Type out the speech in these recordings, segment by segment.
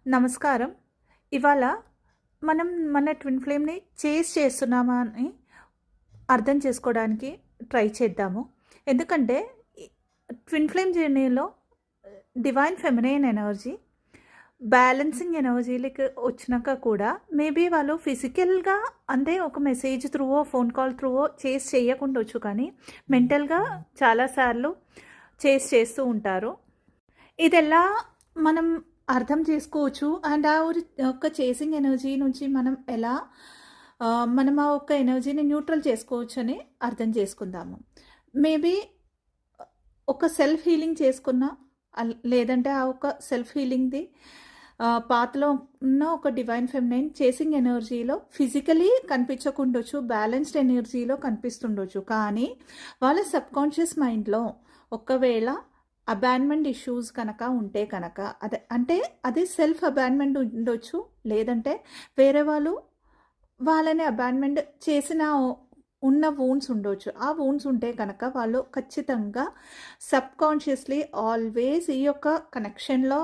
నమస్కారం. ఇవాళ మనం మన ట్విన్ ఫ్లేమ్‌ని చేజ్ చేస్తున్నామా అని అర్థం చేసుకోవడానికి ట్రై చేద్దాము. ఎందుకంటే ఈ ట్విన్ ఫ్లేమ్ జర్నీలో డివైన్ ఫెమినైన్ ఎనర్జీ, బ్యాలెన్సింగ్ ఎనర్జీలకి వచ్చినాక కూడా మేబీ వాళ్ళు ఫిజికల్‌గా అంటే ఒక మెసేజ్ త్రూవో, ఫోన్ కాల్ త్రూవో చేజ్ చేయకుండొచ్చు, కానీ మెంటల్‌గా చాలా సార్లు చేజ్ చేస్తూ ఉంటారు. ఇదెలా మనం అర్థం చేసుకోవచ్చు అండ్ ఆ ఒక చేసింగ్ ఎనర్జీ నుంచి మనం ఎలా మనం ఆ ఒక్క ఎనర్జీని న్యూట్రల్ చేసుకోవచ్చు అని అర్థం చేసుకుందాము. మేబీ ఒక సెల్ఫ్ హీలింగ్ చేసుకున్న లేదంటే ఆ ఒక సెల్ఫ్ హీలింగ్ది పాత్లో ఉన్న ఒక డివైన్ ఫెమినైన్ చేసింగ్ ఎనర్జీలో ఫిజికలీ కనిపించకుండొచ్చు, బ్యాలెన్స్డ్ ఎనర్జీలో కనిపిస్తుండొచ్చు, కానీ వాళ్ళ సబ్కాన్షియస్ మైండ్లో ఒకవేళ అబాండ్మెంట్ ఇష్యూస్ కనుక ఉంటే కనుక అది సెల్ఫ్ అబాండ్మెంట్ ఉండొచ్చు, లేదంటే వేరే వాళ్ళని అబాండ్మెంట్ చేసిన ఉన్న వూండ్స్ ఉండొచ్చు. ఆ వూండ్స్ ఉంటే కనుక వాళ్ళు ఖచ్చితంగా సబ్కాన్షియస్లీ ఆల్వేస్ ఈ యొక్క కనెక్షన్లో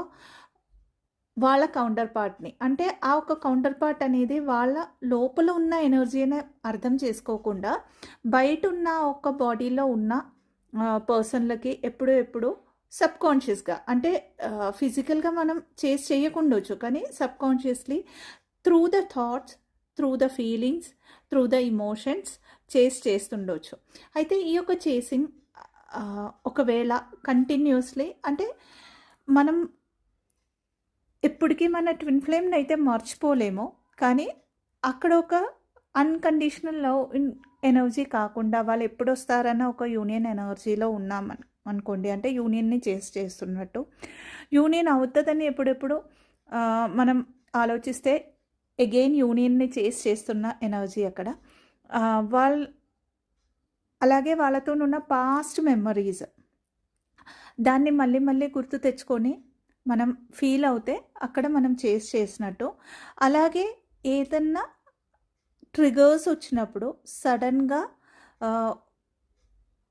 వాళ్ళ కౌంటర్ పార్ట్ని, అంటే ఆ ఒక కౌంటర్ పార్ట్ అనేది వాళ్ళ లోపల ఉన్న ఎనర్జీని అర్థం చేసుకోకుండా బయట ఉన్న ఒక బాడీలో ఉన్న పర్సన్లకి ఎప్పుడు సబ్కాన్షియస్గా అంటే ఫిజికల్గా మనం చేయకుండొచ్చు, కానీ subconsciously through the thoughts, through the feelings, through the emotions చేస్తుండొచ్చు. అయితే ఈ యొక్క చేసింగ్ ఒకవేళ కంటిన్యూస్లీ అంటే మనం ఎప్పటికీ మన ట్విన్ ఫ్లేమ్ని అయితే మర్చిపోలేము, కానీ అక్కడ ఒక అన్కండిషనల్ లవ్ ఎనర్జీ కాకుండా వాళ్ళు ఎప్పుడు వస్తారన్న ఒక యూనియన్ ఎనర్జీలో ఉన్నామని అనుకోండి, అంటే యూనియన్ని చేస్తున్నట్టు. యూనియన్ అవుతుందని ఎప్పుడెప్పుడు మనం ఆలోచిస్తే అగైన్ యూనియన్ని చేస్తున్న ఎనర్జీ అక్కడ. అలాగే వాళ్ళతో ఉన్న పాస్ట్ మెమరీస్ దాన్ని మళ్ళీ మళ్ళీ గుర్తు తెచ్చుకొని మనం ఫీల్ అవుతే అక్కడ మనం చేసినట్టు. అలాగే ఏదన్నా ట్రిగర్స్ వచ్చినప్పుడు సడన్గా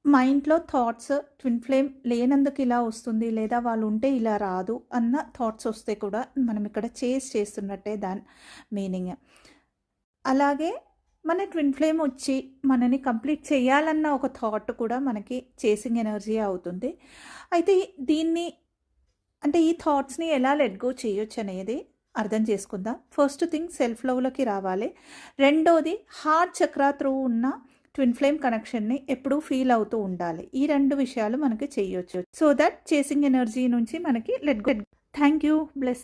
మైండ్లో థాట్స్ ట్విన్ ఫ్లేమ్ లేనందుకు ఇలా వస్తుంది, లేదా వాళ్ళు ఉంటే ఇలా రాదు అన్న థాట్స్ వస్తే కూడా మనం ఇక్కడ చేస్తున్నట్టే దాని మీనింగ్. అలాగే మన ట్విన్ ఫ్లేమ్ వచ్చి మనని కంప్లీట్ చేయాలన్న ఒక థాట్ కూడా మనకి చేసింగ్ ఎనర్జీ అవుతుంది. అయితే దీన్ని అంటే ఈ థాట్స్ని ఎలా లెట్ గో చేయొచ్చు అనేది అర్థం చేసుకుందాం. ఫస్ట్ థింగ్ సెల్ఫ్ లవ్లోకి రావాలి. రెండోది హార్ట్ చక్రా త్రూ ఉన్న ట్విన్ ఫ్లేమ్ కనెక్షన్ని ఎప్పుడూ ఫీల్ అవుతూ ఉండాలి. ఈ రెండు విషయాలు మనకి చేయొచ్చు, సో దట్ చేసింగ్ ఎనర్జీ నుంచి మనకి let go. Thank you. Bless.